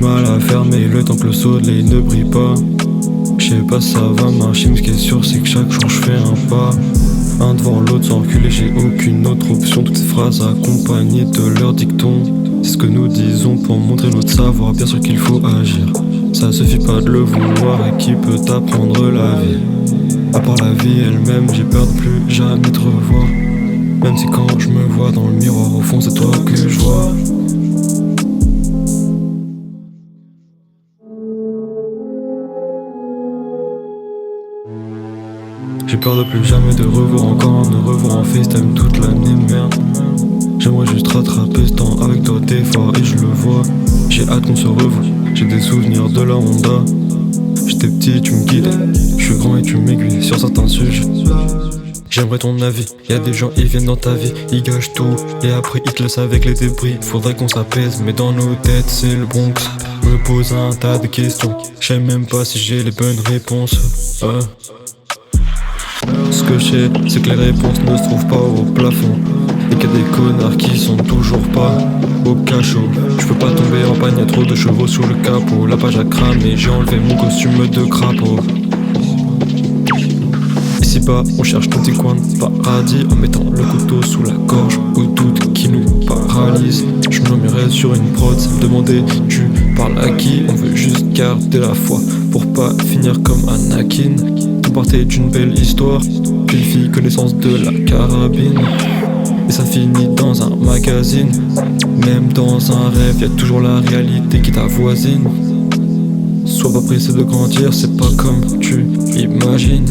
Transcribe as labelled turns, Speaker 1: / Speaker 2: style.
Speaker 1: mal à fermer le temps que le soleil ne brille pas. Je sais pas ça va marcher, mais ce qui est sûr c'est que chaque jour je fais un pas, un devant l'autre sans reculer, j'ai aucune autre option. Toutes ces phrases accompagnées de leurs dictons, c'est ce que nous disons pour montrer notre savoir. Bien sûr qu'il faut agir, ça suffit pas de le vouloir. Et qui peut t'apprendre la vie, à part la vie elle-même? J'ai peur de plus jamais te revoir, même si quand je me vois dans le miroir, au fond c'est toi que je vois. J'ai peur de plus jamais te revoir, encore ne revoir en FaceTime toute l'année, merde. J'aimerais juste rattraper ce temps avec toi des fois et je le vois. J'ai hâte qu'on se revoie, j'ai des souvenirs de la Honda. J'étais petit, tu me guides, je suis grand et tu m'aiguilles sur certains sujets. J'aimerais ton avis, y'a des gens ils viennent dans ta vie, ils gâchent tout et après ils te laissent avec les débris. Faudrait qu'on s'apaise mais dans nos têtes c'est le Bronx. Me pose un tas de questions, je sais même pas si j'ai les bonnes réponses. Ce que je sais, c'est que les réponses ne se trouvent pas au plafond, et qu'il y a des connards qui sont toujours pas au cachot. Je peux pas tomber en panne, y'a trop de chevaux sur le capot. La page a cramé, j'ai enlevé mon costume de crapaud. Ici-bas, on cherche nos petits coins de paradis, en mettant le couteau sous la gorge au doute qui nous paralyse. Je murmurais sur une prod, sans me demander tu parles à qui. On veut juste garder la foi pour pas finir comme Anakin. Tout partait d'une belle histoire, puis fit connaissance de la carabine. Et ça finit dans un magazine. Même dans un rêve, y'a toujours la réalité qui t'avoisine. Sois pas pressé de grandir, c'est pas comme tu imagines.